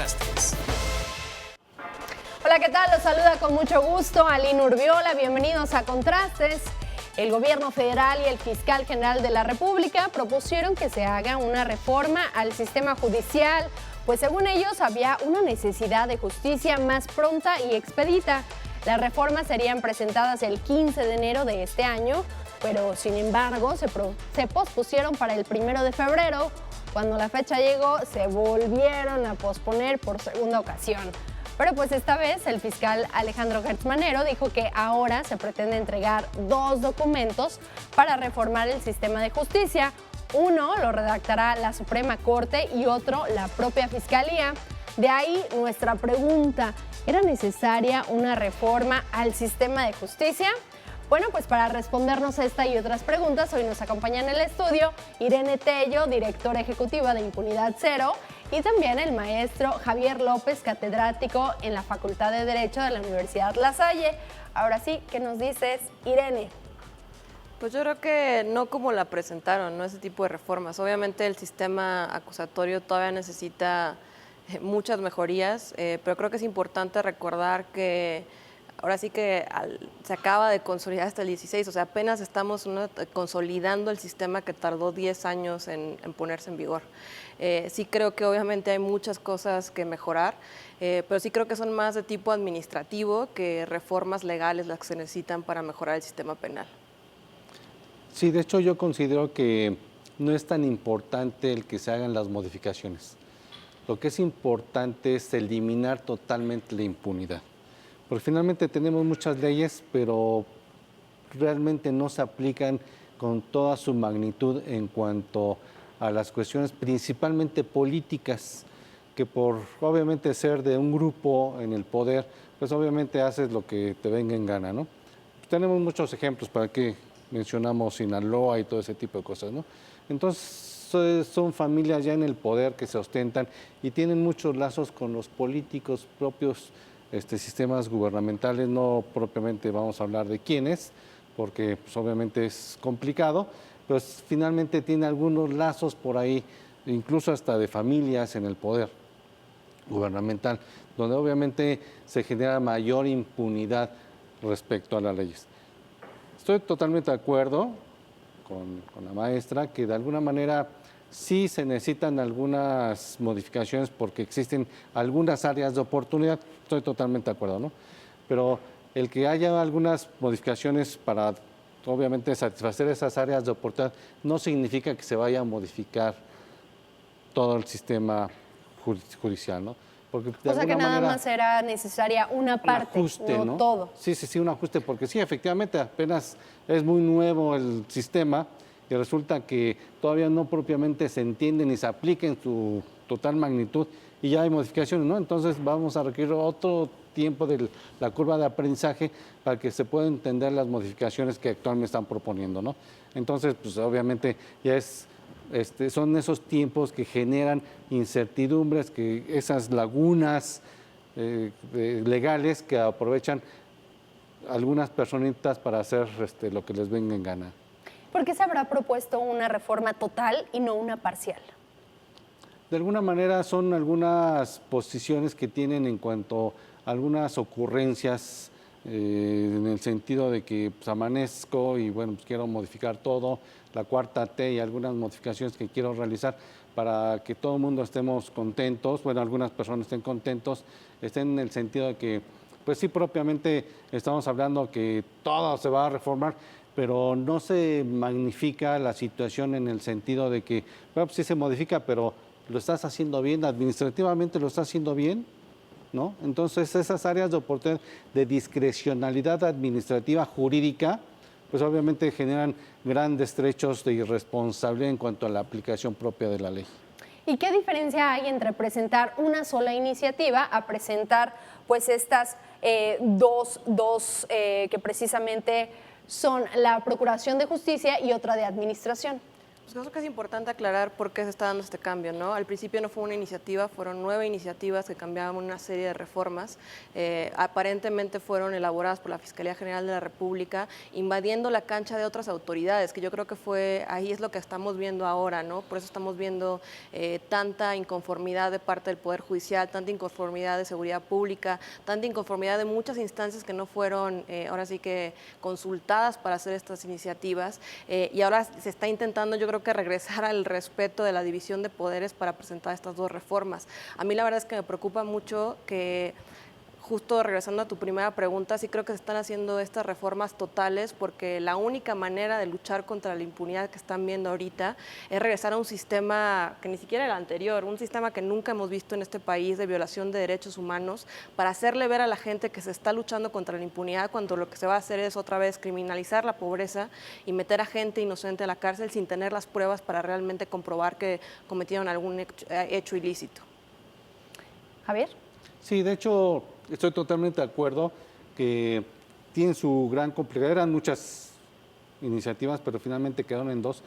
Contrastes. Hola, ¿qué tal? Los saluda con mucho gusto Aline Urbiola. Bienvenidos a Contrastes. El gobierno federal y el fiscal general de la República propusieron que se haga una reforma al sistema judicial, pues según ellos había una necesidad de justicia más pronta y expedita. Las reformas serían presentadas el 15 de enero de este año, pero sin embargo se pospusieron para el 1 de febrero. Cuando la fecha llegó, se volvieron a posponer por segunda ocasión. Pero pues esta vez el fiscal Alejandro Gertz Manero dijo que ahora se pretende entregar 2 documentos para reformar el sistema de justicia. Uno lo redactará la Suprema Corte y otro la propia Fiscalía. De ahí nuestra pregunta, ¿era necesaria una reforma al sistema de justicia? Bueno, pues para respondernos esta y otras preguntas, hoy nos acompaña en el estudio Irene Tello, directora ejecutiva de Impunidad Cero, y también el maestro Javier López, catedrático en la Facultad de Derecho de la Universidad La Salle. Ahora sí, ¿qué nos dices, Irene? Pues yo creo que no como la presentaron, ¿no? Ese tipo de reformas. Obviamente el sistema acusatorio todavía necesita muchas mejorías, pero creo que es importante recordar que ahora sí que se acaba de consolidar hasta el 16, o sea, apenas estamos consolidando el sistema que tardó 10 años en ponerse en vigor. Sí creo que obviamente hay muchas cosas que mejorar, pero sí creo que son más de tipo administrativo que reformas legales las que se necesitan para mejorar el sistema penal. Sí, de hecho yo considero que no es tan importante el que se hagan las modificaciones. Lo que es importante es eliminar totalmente la impunidad. Porque finalmente tenemos muchas leyes, pero realmente no se aplican con toda su magnitud en cuanto a las cuestiones principalmente políticas, que por obviamente ser de un grupo en el poder, pues obviamente haces lo que te venga en gana, ¿no? Tenemos muchos ejemplos, para que mencionamos Sinaloa y todo ese tipo de cosas, ¿no? Entonces son familias ya en el poder que se ostentan y tienen muchos lazos con los políticos propios, sistemas gubernamentales. No propiamente vamos a hablar de quiénes, porque pues, obviamente es complicado, pero finalmente tiene algunos lazos por ahí, incluso hasta de familias en el poder gubernamental, donde obviamente se genera mayor impunidad respecto a las leyes. Estoy totalmente de acuerdo con la maestra que de alguna manera sí se necesitan algunas modificaciones porque existen algunas áreas de oportunidad, estoy totalmente de acuerdo, ¿no? Pero el que haya algunas modificaciones para, obviamente, satisfacer esas áreas de oportunidad no significa que se vaya a modificar todo el sistema judicial, ¿no? Porque o sea que nada más era necesaria una parte, un ajuste, no todo. Sí, un ajuste, porque sí, efectivamente, apenas es muy nuevo el sistema y resulta que todavía no propiamente se entiende ni se aplica en su total magnitud y ya hay modificaciones, ¿no? Entonces vamos a requerir otro tiempo de la curva de aprendizaje para que se puedan entender las modificaciones que actualmente están proponiendo, ¿no? Entonces, pues obviamente ya son esos tiempos que generan incertidumbres, que esas lagunas legales que aprovechan algunas personitas para hacer lo que les venga en gana. ¿Por qué se habrá propuesto una reforma total y no una parcial? De alguna manera son algunas posiciones que tienen en cuanto a algunas ocurrencias, en el sentido de que pues, amanezco y bueno, pues quiero modificar todo, la cuarta T y algunas modificaciones que quiero realizar para que todo el mundo estemos contentos, bueno, algunas personas estén contentos, estén en el sentido de que, pues sí, propiamente estamos hablando que todo se va a reformar, pero no se magnifica la situación en el sentido de que, bueno, pues sí se modifica, pero lo estás haciendo bien, administrativamente lo estás haciendo bien, ¿no? Entonces esas áreas de oportunidad de discrecionalidad administrativa jurídica, pues obviamente generan grandes trechos de irresponsabilidad en cuanto a la aplicación propia de la ley. ¿Y qué diferencia hay entre presentar una sola iniciativa a presentar pues estas dos que precisamente son la Procuración de Justicia y otra de Administración? Pues creo que es importante aclarar por qué se está dando este cambio, ¿no? Al principio no fue una iniciativa, fueron 9 iniciativas que cambiaban una serie de reformas. Aparentemente fueron elaboradas por la Fiscalía General de la República, invadiendo la cancha de otras autoridades, que yo creo que ahí es lo que estamos viendo ahora, ¿no? Por eso estamos viendo tanta inconformidad de parte del Poder Judicial, tanta inconformidad de seguridad pública, tanta inconformidad de muchas instancias que no fueron ahora sí que consultadas para hacer estas iniciativas. Y ahora se está intentando, yo creo que regresar al respeto de la división de poderes para presentar estas 2 reformas. A mí la verdad es que me preocupa mucho que, justo regresando a tu primera pregunta, sí creo que se están haciendo estas reformas totales porque la única manera de luchar contra la impunidad que están viendo ahorita es regresar a un sistema que ni siquiera era el anterior, un sistema que nunca hemos visto en este país de violación de derechos humanos, para hacerle ver a la gente que se está luchando contra la impunidad cuando lo que se va a hacer es otra vez criminalizar la pobreza y meter a gente inocente a la cárcel sin tener las pruebas para realmente comprobar que cometieron algún hecho ilícito. Javier. Sí, de hecho, estoy totalmente de acuerdo que tienen su gran complejidad. Eran muchas iniciativas, pero finalmente quedaron en 2.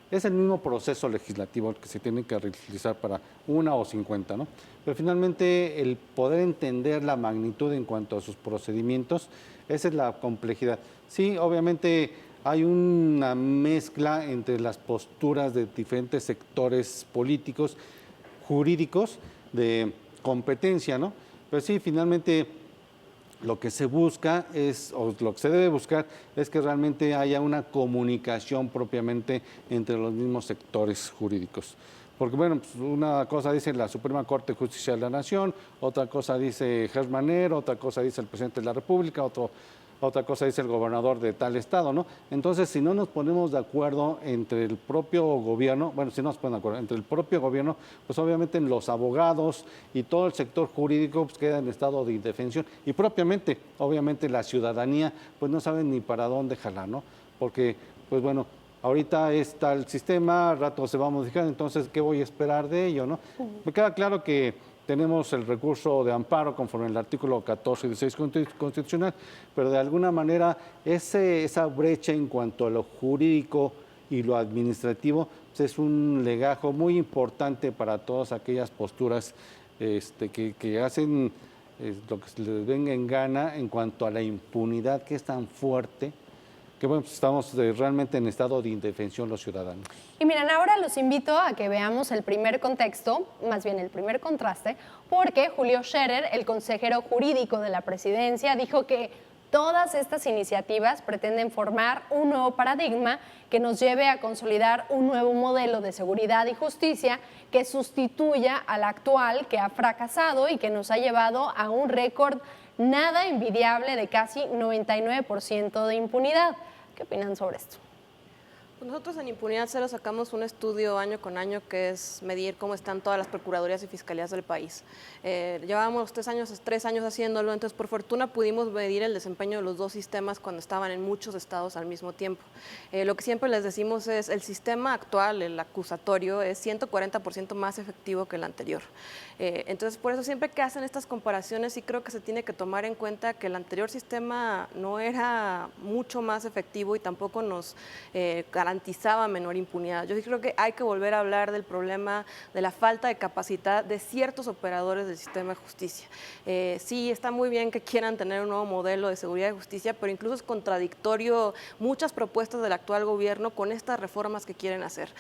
Es el mismo proceso legislativo el que se tiene que realizar para 1 o 50, ¿no? Pero finalmente el poder entender la magnitud en cuanto a sus procedimientos, esa es la complejidad. Sí, obviamente hay una mezcla entre las posturas de diferentes sectores políticos, jurídicos, de competencia, ¿no? Pero sí, finalmente lo que se busca o lo que se debe buscar es que realmente haya una comunicación propiamente entre los mismos sectores jurídicos. Porque, bueno, pues una cosa dice la Suprema Corte de Justicia de la Nación, otra cosa dice Gertz Manero, otra cosa dice el presidente de la República, otra cosa dice el gobernador de tal estado, ¿no? Entonces, si no nos ponemos de acuerdo entre el propio gobierno, bueno, si no nos ponen de acuerdo entre el propio gobierno, pues obviamente los abogados y todo el sector jurídico pues queda en estado de indefensión y propiamente, obviamente la ciudadanía pues no sabe ni para dónde jalar, ¿no? Porque, pues bueno, ahorita está el sistema, al rato se va a modificar, entonces, ¿qué voy a esperar de ello, no? Me queda claro que tenemos el recurso de amparo conforme el artículo 14 y 16 constitucional, pero de alguna manera esa brecha en cuanto a lo jurídico y lo administrativo pues es un legajo muy importante para todas aquellas posturas que hacen lo que se les venga en gana en cuanto a la impunidad que es tan fuerte que bueno, pues estamos realmente en estado de indefensión los ciudadanos. Y miren, ahora los invito a que veamos el primer contexto, más bien el primer contraste, porque Julio Scherer, el consejero jurídico de la presidencia, dijo que todas estas iniciativas pretenden formar un nuevo paradigma que nos lleve a consolidar un nuevo modelo de seguridad y justicia que sustituya al actual que ha fracasado y que nos ha llevado a un récord nada envidiable de casi 99% de impunidad. ¿Qué opinan sobre esto? Nosotros en Impunidad Cero sacamos un estudio año con año que es medir cómo están todas las procuradurías y fiscalías del país. Llevábamos 3 años haciéndolo, entonces por fortuna pudimos medir el desempeño de los 2 sistemas cuando estaban en muchos estados al mismo tiempo. Lo que siempre les decimos es el sistema actual, el acusatorio, es 140% más efectivo que el anterior. Entonces por eso siempre que hacen estas comparaciones sí creo que se tiene que tomar en cuenta que el anterior sistema no era mucho más efectivo y tampoco nos garantizaba menor impunidad. Yo sí creo que hay que volver a hablar del problema de la falta de capacidad de ciertos operadores del sistema de justicia. Sí, está muy bien que quieran tener un nuevo modelo de seguridad y justicia, pero incluso es contradictorio muchas propuestas del actual gobierno con estas reformas que quieren hacer.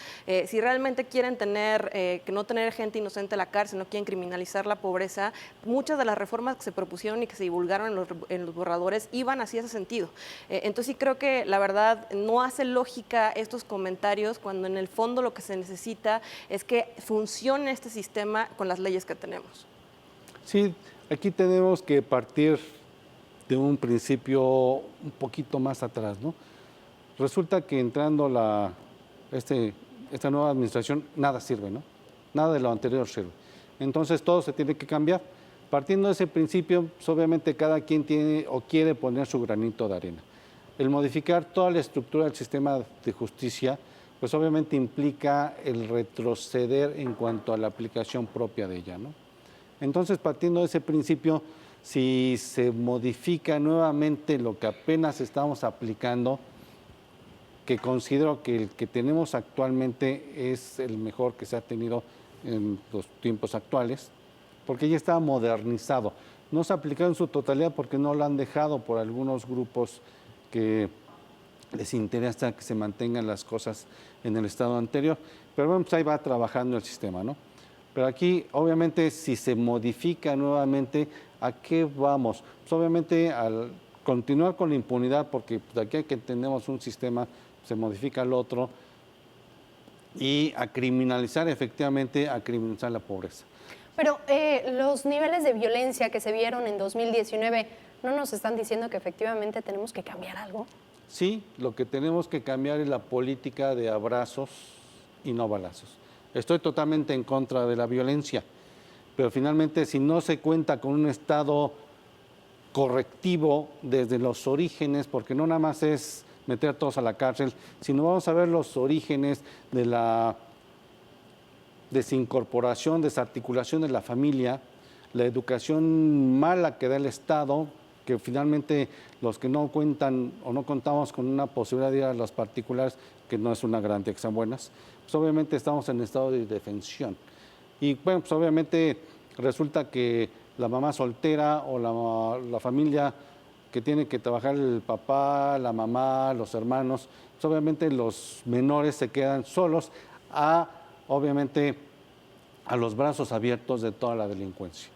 Si realmente quieren que no tener gente inocente en la cárcel, no quieren criminalizar la pobreza, muchas de las reformas que se propusieron y que se divulgaron en los borradores iban hacia ese sentido. Entonces sí creo que la verdad no hace lógica estos comentarios cuando en el fondo lo que se necesita es que funcione este sistema con las leyes que tenemos. Sí, aquí tenemos que partir de un principio un poquito más atrás, ¿no? Resulta que entrando esta nueva administración, nada sirve, ¿no? Nada de lo anterior sirve. Entonces todo se tiene que cambiar. Partiendo de ese principio, pues, obviamente cada quien tiene o quiere poner su granito de arena. El modificar toda la estructura del sistema de justicia, pues obviamente implica el retroceder en cuanto a la aplicación propia de ella, ¿no? Entonces, partiendo de ese principio, si se modifica nuevamente lo que apenas estamos aplicando, que considero que el que tenemos actualmente es el mejor que se ha tenido en los tiempos actuales, porque ya está modernizado. No se ha aplicado en su totalidad porque no lo han dejado por algunos grupos que les interesa que se mantengan las cosas en el estado anterior. Pero bueno, pues ahí va trabajando el sistema, ¿no? Pero aquí, obviamente, si se modifica nuevamente, ¿a qué vamos? Pues obviamente al continuar con la impunidad, porque de aquí a que entendemos un sistema, se modifica el otro, y a criminalizar efectivamente, a criminalizar la pobreza. Pero los niveles de violencia que se vieron en 2019, ¿no nos están diciendo que efectivamente tenemos que cambiar algo? Sí, lo que tenemos que cambiar es la política de abrazos y no balazos. Estoy totalmente en contra de la violencia, pero finalmente si no se cuenta con un Estado correctivo desde los orígenes, porque no nada más es meter a todos a la cárcel, sino vamos a ver los orígenes de la desincorporación, desarticulación de la familia, la educación mala que da el Estado, que finalmente los que no cuentan o no contamos con una posibilidad de ir a los particulares, que no es una garantía que sean buenas, pues obviamente estamos en estado de indefensión. Y bueno, pues obviamente resulta que la mamá soltera o la familia que tiene que trabajar el papá, la mamá, los hermanos, pues obviamente los menores se quedan solos obviamente a los brazos abiertos de toda la delincuencia.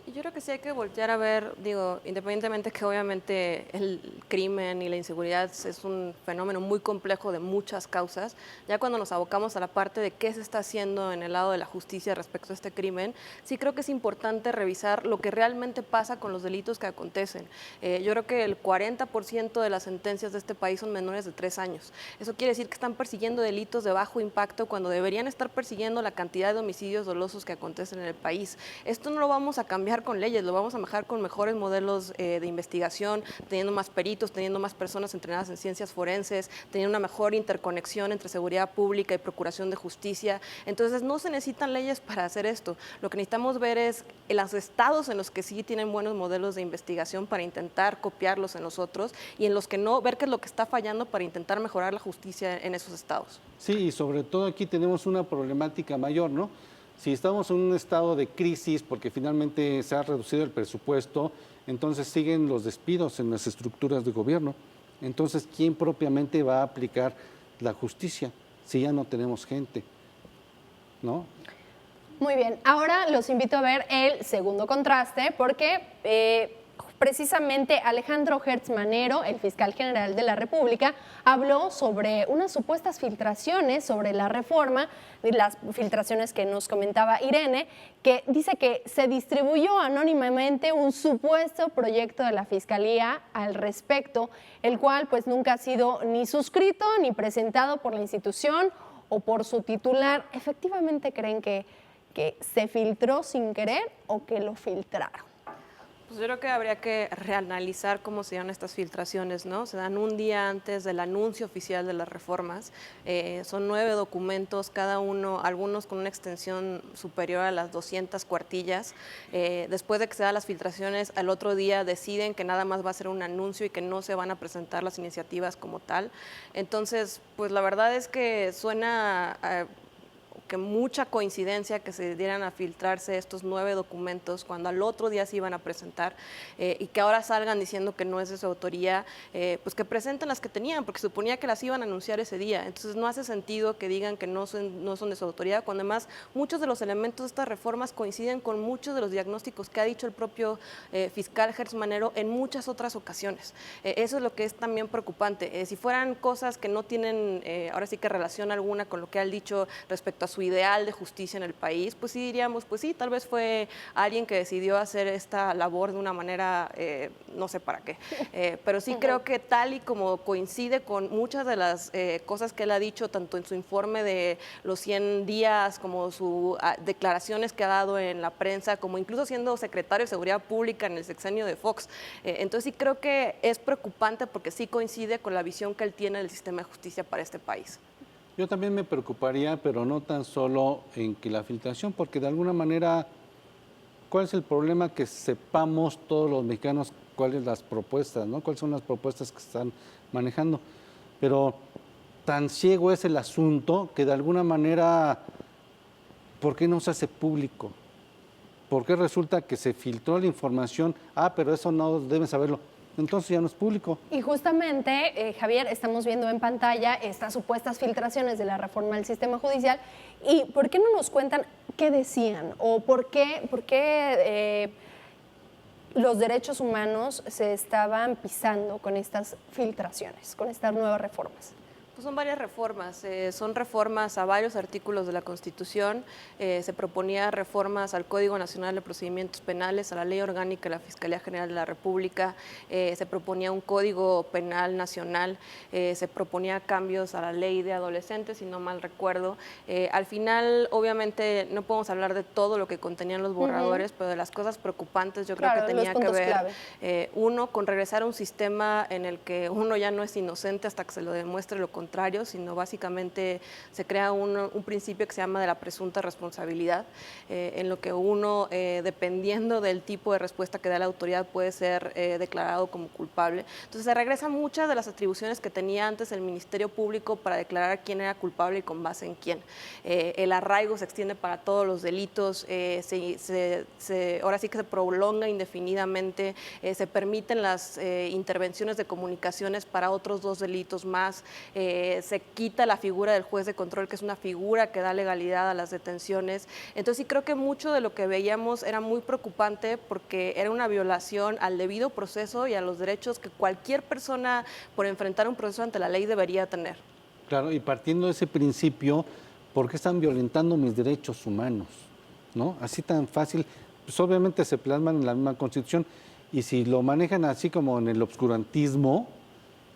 Y yo creo que sí hay que voltear a ver, digo, independientemente que obviamente el crimen y la inseguridad es un fenómeno muy complejo de muchas causas, ya cuando nos abocamos a la parte de qué se está haciendo en el lado de la justicia respecto a este crimen, sí creo que es importante revisar lo que realmente pasa con los delitos que acontecen. Yo creo que el 40% de las sentencias de este país son menores de 3 años. Eso quiere decir que están persiguiendo delitos de bajo impacto cuando deberían estar persiguiendo la cantidad de homicidios dolosos que acontecen en el país. Esto no lo vamos a cambiar con leyes, lo vamos a mejorar con mejores modelos de investigación, teniendo más peritos, teniendo más personas entrenadas en ciencias forenses, teniendo una mejor interconexión entre seguridad pública y procuración de justicia. Entonces no se necesitan leyes para hacer esto. Lo que necesitamos ver es los estados en los que sí tienen buenos modelos de investigación para intentar copiarlos en los otros y en los que no, ver qué es lo que está fallando para intentar mejorar la justicia en esos estados. Sí, y sobre todo aquí tenemos una problemática mayor, ¿no? Si estamos en un estado de crisis porque finalmente se ha reducido el presupuesto, entonces siguen los despidos en las estructuras de gobierno. Entonces, ¿quién propiamente va a aplicar la justicia si ya no tenemos gente? ¿No? Muy bien, ahora los invito a ver el segundo contraste porque precisamente Alejandro Gertz Manero, el fiscal general de la República, habló sobre unas supuestas filtraciones sobre la reforma, las filtraciones que nos comentaba Irene, que dice que se distribuyó anónimamente un supuesto proyecto de la Fiscalía al respecto, el cual pues nunca ha sido ni suscrito ni presentado por la institución o por su titular. ¿Efectivamente creen que se filtró sin querer o que lo filtraron? Pues yo creo que habría que reanalizar cómo se dan estas filtraciones, ¿no? Se dan un día antes del anuncio oficial de las reformas. Son 9 documentos, cada uno, algunos con una extensión superior a las 200 cuartillas. Después de que se dan las filtraciones, al otro día deciden que nada más va a ser un anuncio y que no se van a presentar las iniciativas como tal. Entonces, pues la verdad es que suena que mucha coincidencia que se dieran a filtrarse estos 9 documentos cuando al otro día se iban a presentar y que ahora salgan diciendo que no es de su autoría, pues que presenten las que tenían, porque se suponía que las iban a anunciar ese día. Entonces no hace sentido que digan que no son de su autoría, cuando además muchos de los elementos de estas reformas coinciden con muchos de los diagnósticos que ha dicho el propio fiscal Gertz Manero en muchas otras ocasiones. Eso es lo que es también preocupante. Si fueran cosas que no tienen ahora sí que relación alguna con lo que ha dicho respecto a su ideal de justicia en el país, pues sí diríamos, pues sí, tal vez fue alguien que decidió hacer esta labor de una manera, no sé para qué, pero sí creo que tal y como coincide con muchas de las cosas que él ha dicho, tanto en su informe de los 100 días, como sus declaraciones que ha dado en la prensa, como incluso siendo secretario de Seguridad Pública en el sexenio de Fox. Entonces sí creo que es preocupante porque sí coincide con la visión que él tiene del sistema de justicia para este país. Yo también me preocuparía, pero no tan solo en que la filtración, porque de alguna manera, ¿cuál es el problema? Que sepamos todos los mexicanos cuáles las propuestas, ¿no? Cuáles son las propuestas que están manejando. Pero tan ciego es el asunto que de alguna manera, ¿por qué no se hace público? ¿Por qué resulta que se filtró la información? Pero eso no deben saberlo. Entonces ya no es público. Y justamente, Javier, estamos viendo en pantalla estas supuestas filtraciones de la reforma del sistema judicial. ¿Y por qué no nos cuentan qué decían? ¿O por qué los derechos humanos se estaban pisando con estas filtraciones, con estas nuevas reformas? Pues son varias reformas, son reformas a varios artículos de la Constitución, se proponía reformas al Código Nacional de Procedimientos Penales, a la Ley Orgánica de la Fiscalía General de la República, se proponía un Código Penal Nacional, se proponía cambios a la Ley de Adolescentes, si no mal recuerdo. Al final, obviamente, no podemos hablar de todo lo que contenían los borradores, pero de las cosas preocupantes yo creo que tenía que ver, uno, con regresar a un sistema en el que uno ya no es inocente hasta que se lo demuestre lo contrario, sino básicamente se crea un principio que se llama de la presunta responsabilidad, en lo que uno, dependiendo del tipo de respuesta que da la autoridad, puede ser declarado como culpable. Entonces se regresan muchas de las atribuciones que tenía antes el Ministerio Público para declarar quién era culpable y con base en quién. El arraigo se extiende para todos los delitos, ahora sí que se prolonga indefinidamente, se permiten las intervenciones de comunicaciones para otros 2 delitos más, se quita la figura del juez de control, que es una figura que da legalidad a las detenciones. Entonces sí creo que mucho de lo que veíamos era muy preocupante porque era una violación al debido proceso y a los derechos que cualquier persona por enfrentar un proceso ante la ley debería tener. Claro, y partiendo de ese principio, ¿por qué están violentando mis derechos humanos? ¿No? Así tan fácil, pues obviamente se plasman en la misma Constitución, y si lo manejan así como en el obscurantismo,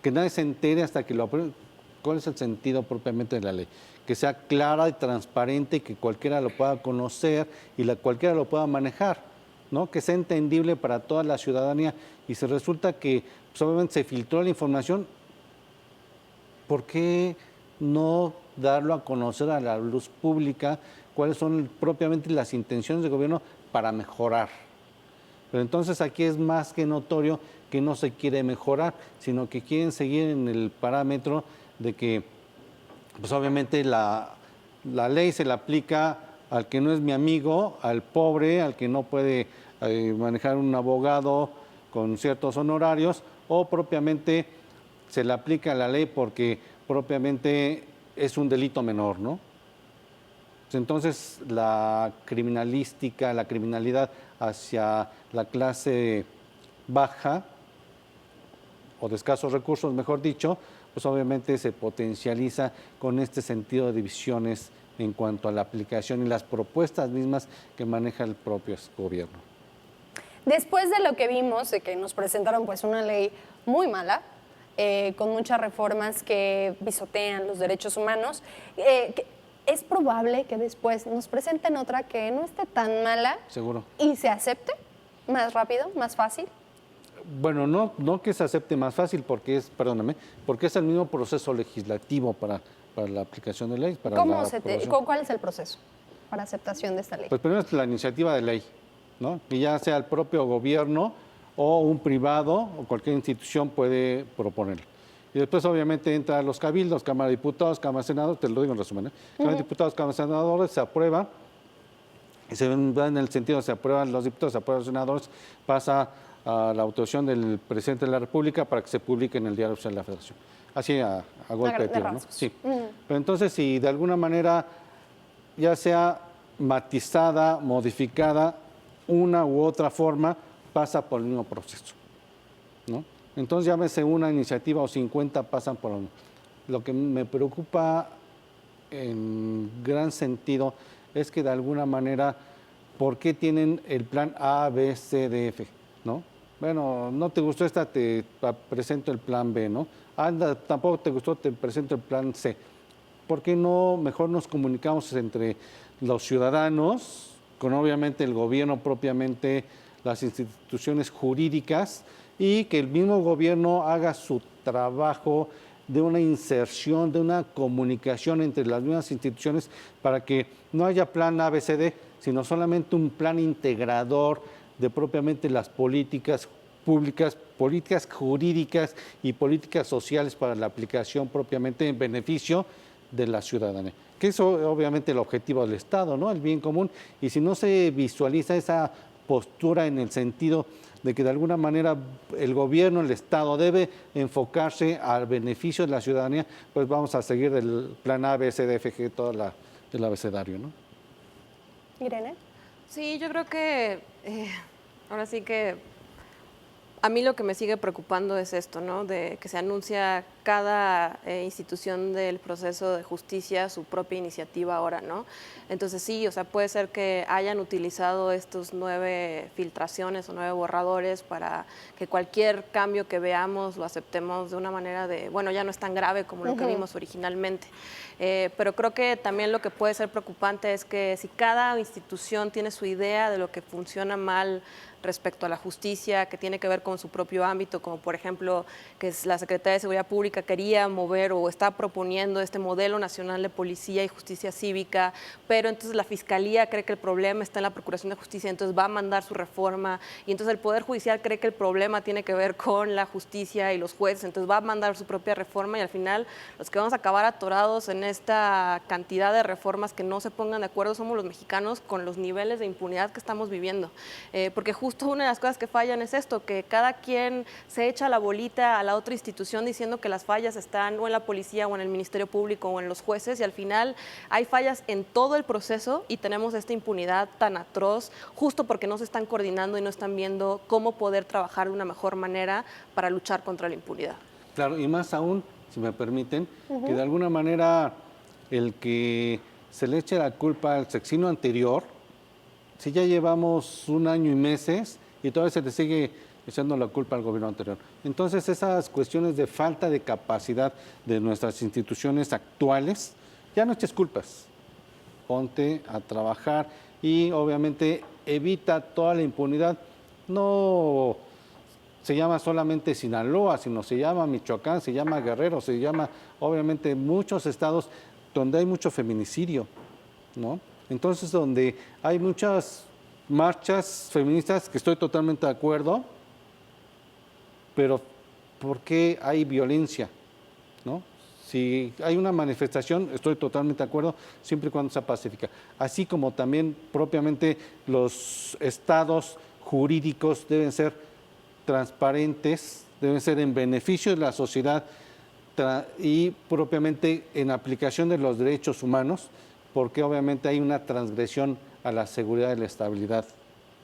que nadie se entere hasta que lo aprueben. ¿Cuál es el sentido propiamente de la ley? Que sea clara y transparente, que cualquiera lo pueda conocer y cualquiera lo pueda manejar, ¿no? Que sea entendible para toda la ciudadanía. Y se resulta que pues, obviamente se filtró la información, ¿por qué no darlo a conocer a la luz pública? ¿Cuáles son propiamente las intenciones del gobierno para mejorar? Pero entonces aquí es más que notorio que no se quiere mejorar, sino que quieren seguir en el parámetro de que, pues obviamente la ley se la aplica al que no es mi amigo, al pobre, al que no puede manejar un abogado con ciertos honorarios, o propiamente se le aplica la ley porque propiamente es un delito menor, ¿no? Entonces la criminalística, la criminalidad hacia la clase baja o de escasos recursos, mejor dicho, pues obviamente se potencializa con este sentido de divisiones en cuanto a la aplicación y las propuestas mismas que maneja el propio gobierno. Después de lo que vimos, de que nos presentaron pues una ley muy mala, con muchas reformas que pisotean los derechos humanos, es probable que después nos presenten otra que no esté tan mala. Seguro. Y se acepte más rápido, más fácil. Bueno, no que se acepte más fácil porque es el mismo proceso legislativo para la aplicación de ley. ¿Cuál es el proceso para aceptación de esta ley? Pues primero es la iniciativa de ley, ¿no? Que ya sea el propio gobierno o un privado o cualquier institución puede proponerlo. Y después obviamente entra los cabildos, Cámara de Diputados, Cámara de Senadores, te lo digo en resumen, Cámara de Diputados, Cámara de Senadores, se aprueba, y se va en el sentido, se aprueban los diputados, se aprueban los senadores, pasa a la autorización del presidente de la República para que se publique en el Diario Oficial de la Federación. Así a golpe de tiro, ¿no? Sí. Pero entonces, si de alguna manera ya sea matizada, modificada, una u otra forma, pasa por el mismo proceso, ¿no? Entonces, llámese una iniciativa o 50 pasan por uno. Lo que me preocupa en gran sentido es que de alguna manera, ¿por qué tienen el plan A, B, C, D, F? ¿No? Bueno, no te gustó esta, te presento el plan B, ¿no? Anda, tampoco te gustó, te presento el plan C. ¿Por qué no mejor nos comunicamos entre los ciudadanos, con obviamente el gobierno propiamente, las instituciones jurídicas, y que el mismo gobierno haga su trabajo de una inserción, de una comunicación entre las mismas instituciones para que no haya plan A, B, C, D, sino solamente un plan integrador de propiamente las políticas públicas, políticas jurídicas y políticas sociales para la aplicación propiamente en beneficio de la ciudadanía. Que es obviamente el objetivo del Estado, ¿no? El bien común. Y si no se visualiza esa postura en el sentido de que de alguna manera el gobierno, el Estado debe enfocarse al beneficio de la ciudadanía, pues vamos a seguir el plan A, B, C, D, F, G, todo el abecedario, ¿no? Irene. Sí, yo creo que ahora sí que a mí lo que me sigue preocupando es esto, ¿no? De que se anuncia cada institución del proceso de justicia su propia iniciativa ahora, ¿no? Entonces sí, o sea, puede ser que hayan utilizado estos 9 filtraciones o 9 borradores para que cualquier cambio que veamos lo aceptemos de una manera de, bueno, ya no es tan grave como lo que vimos originalmente. Pero creo que también lo que puede ser preocupante es que si cada institución tiene su idea de lo que funciona mal respecto a la justicia, que tiene que ver con su propio ámbito, como por ejemplo que la Secretaría de Seguridad Pública quería mover o está proponiendo este modelo nacional de policía y justicia cívica, pero entonces la Fiscalía cree que el problema está en la Procuración de Justicia, entonces va a mandar su reforma, y entonces el Poder Judicial cree que el problema tiene que ver con la justicia y los jueces, entonces va a mandar su propia reforma, y al final los que vamos a acabar atorados en esta cantidad de reformas que no se pongan de acuerdo somos los mexicanos con los niveles de impunidad que estamos viviendo, porque justo una de las cosas que fallan es esto, que cada quien se echa la bolita a la otra institución diciendo que las fallas están o en la policía o en el Ministerio Público o en los jueces, y al final hay fallas en todo el proceso y tenemos esta impunidad tan atroz justo porque no se están coordinando y no están viendo cómo poder trabajar de una mejor manera para luchar contra la impunidad. Claro, y más aún, si me permiten, que de alguna manera el que se le eche la culpa al sexenio anterior, si ya llevamos 1 año y meses y todavía se le sigue echando la culpa al gobierno anterior. Entonces, esas cuestiones de falta de capacidad de nuestras instituciones actuales, ya no eches culpas. Ponte a trabajar y obviamente evita toda la impunidad. No se llama solamente Sinaloa, sino se llama Michoacán, se llama Guerrero, se llama obviamente muchos estados donde hay mucho feminicidio, ¿no? Entonces, donde hay muchas marchas feministas, que estoy totalmente de acuerdo, pero ¿por qué hay violencia? ¿No? Si hay una manifestación, estoy totalmente de acuerdo, siempre y cuando sea pacífica. Así como también propiamente los estados jurídicos deben ser transparentes, deben ser en beneficio de la sociedad y propiamente en aplicación de los derechos humanos, porque obviamente hay una transgresión a la seguridad y la estabilidad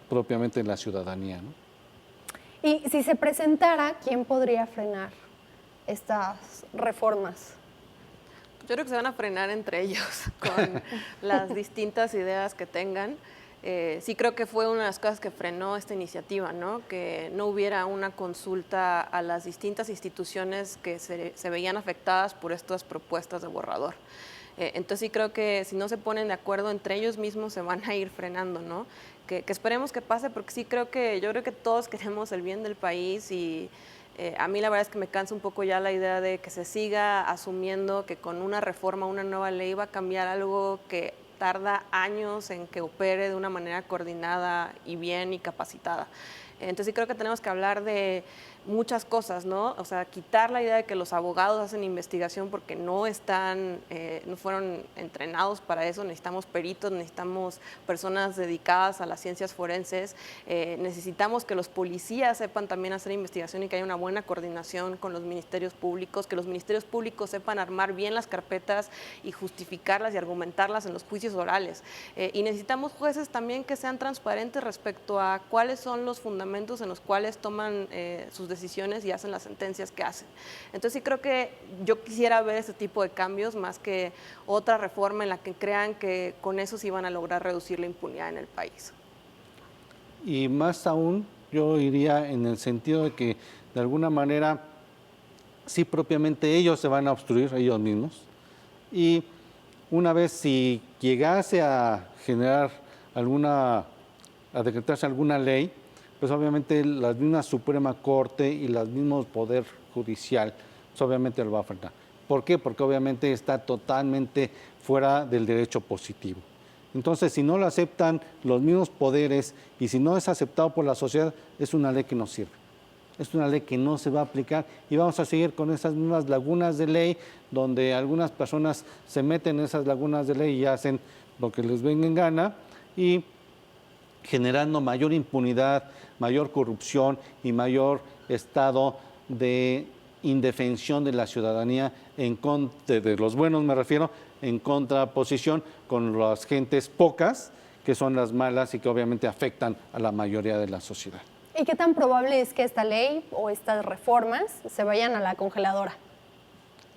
propiamente en la ciudadanía, ¿no? Y si se presentara, ¿quién podría frenar estas reformas? Yo creo que se van a frenar entre ellos con las distintas ideas que tengan. Sí creo que fue una de las cosas que frenó esta iniciativa, ¿no? Que no hubiera una consulta a las distintas instituciones que se veían afectadas por estas propuestas de borrador. Entonces sí creo que si no se ponen de acuerdo entre ellos mismos se van a ir frenando, ¿no? Que esperemos que pase, porque sí yo creo que todos queremos el bien del país y a mí la verdad es que me cansa un poco ya la idea de que se siga asumiendo que con una reforma, una nueva ley va a cambiar algo que tarda años en que opere de una manera coordinada y bien y capacitada. Entonces sí creo que tenemos que hablar de muchas cosas, ¿no? O sea, quitar la idea de que los abogados hacen investigación porque no fueron entrenados para eso. Necesitamos peritos, necesitamos personas dedicadas a las ciencias forenses, necesitamos que los policías sepan también hacer investigación y que haya una buena coordinación con los ministerios públicos, que los ministerios públicos sepan armar bien las carpetas y justificarlas y argumentarlas en los juicios orales. Y necesitamos jueces también que sean transparentes respecto a cuáles son los fundamentos en los cuales toman sus decisiones y hacen las sentencias que hacen. Entonces sí creo que yo quisiera ver ese tipo de cambios más que otra reforma en la que crean que con eso sí van a lograr reducir la impunidad en el país. Y más aún, yo iría en el sentido de que de alguna manera sí propiamente ellos se van a obstruir ellos mismos, y una vez si llegase a generar a decretarse alguna ley, pues obviamente la misma Suprema Corte y el mismo Poder Judicial, pues obviamente lo va a frenar. ¿Por qué? Porque obviamente está totalmente fuera del derecho positivo. Entonces, si no lo aceptan los mismos poderes y si no es aceptado por la sociedad, es una ley que no sirve. Es una ley que no se va a aplicar y vamos a seguir con esas mismas lagunas de ley donde algunas personas se meten en esas lagunas de ley y hacen lo que les venga en gana y generando mayor impunidad, mayor corrupción y mayor estado de indefensión de la ciudadanía en contra de los buenos, me refiero, en contraposición con las gentes pocas, que son las malas y que obviamente afectan a la mayoría de la sociedad. ¿Y qué tan probable es que esta ley o estas reformas se vayan a la congeladora?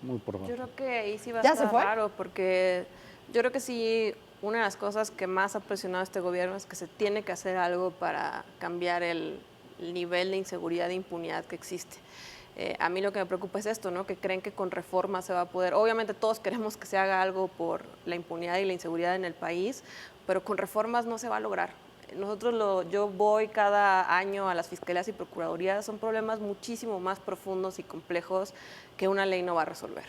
Muy probable. Yo creo que ahí sí va a ¿Ya estar se fue? raro, porque yo creo que sí, una de las cosas que más ha presionado este gobierno es que se tiene que hacer algo para cambiar el nivel de inseguridad e impunidad que existe. A mí lo que me preocupa es esto, ¿no? Que creen que con reformas se va a poder. Obviamente todos queremos que se haga algo por la impunidad y la inseguridad en el país, pero con reformas no se va a lograr. Yo voy cada año a las fiscalías y procuradurías, son problemas muchísimo más profundos y complejos que una ley no va a resolver.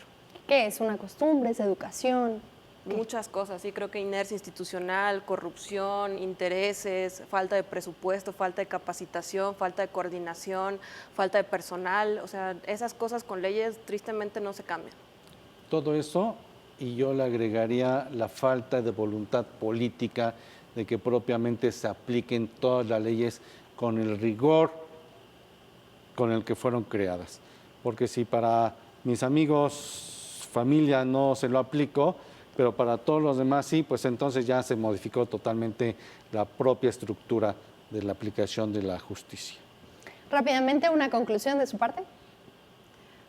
¿Qué es? ¿Una costumbre? ¿Es educación? Muchas cosas, sí, creo que inercia institucional, corrupción, intereses, falta de presupuesto, falta de capacitación, falta de coordinación, falta de personal, o sea, esas cosas con leyes tristemente no se cambian. Todo eso, y yo le agregaría la falta de voluntad política de que propiamente se apliquen todas las leyes con el rigor con el que fueron creadas. Porque si para mis amigos, familia no se lo aplico, pero para todos los demás sí, pues entonces ya se modificó totalmente la propia estructura de la aplicación de la justicia. Rápidamente, una conclusión de su parte.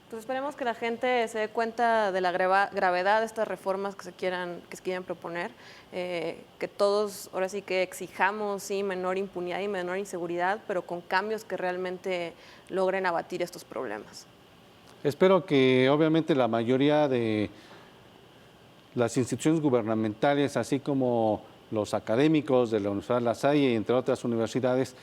Pues esperemos que la gente se dé cuenta de la gravedad de estas reformas que se quieran proponer, que todos ahora sí que exijamos sí, menor impunidad y menor inseguridad, pero con cambios que realmente logren abatir estos problemas. Espero que obviamente la mayoría de las instituciones gubernamentales, así como los académicos de la Universidad La Salle y entre otras universidades,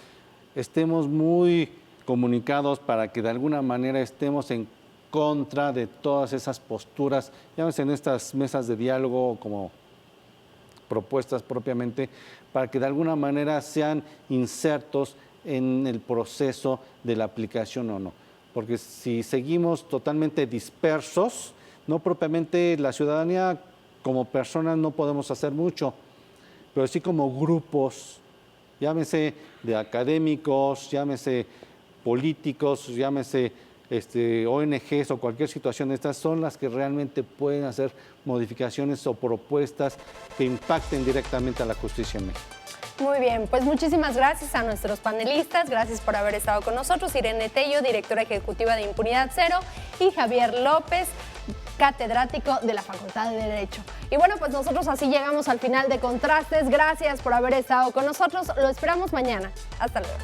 estemos muy comunicados para que de alguna manera estemos en contra de todas esas posturas, llámese en estas mesas de diálogo como propuestas propiamente, para que de alguna manera sean insertos en el proceso de la aplicación o no. Porque si seguimos totalmente dispersos, no propiamente la ciudadanía como personas no podemos hacer mucho, pero sí como grupos, llámese de académicos, llámese políticos, llámese ONGs o cualquier situación de estas, son las que realmente pueden hacer modificaciones o propuestas que impacten directamente a la justicia en México. Muy bien, pues muchísimas gracias a nuestros panelistas, gracias por haber estado con nosotros, Irene Tello, directora ejecutiva de Impunidad Cero, y Javier López, catedrático de la Facultad de Derecho. Y bueno, pues nosotros así llegamos al final de Contrastes, gracias por haber estado con nosotros, lo esperamos mañana, hasta luego.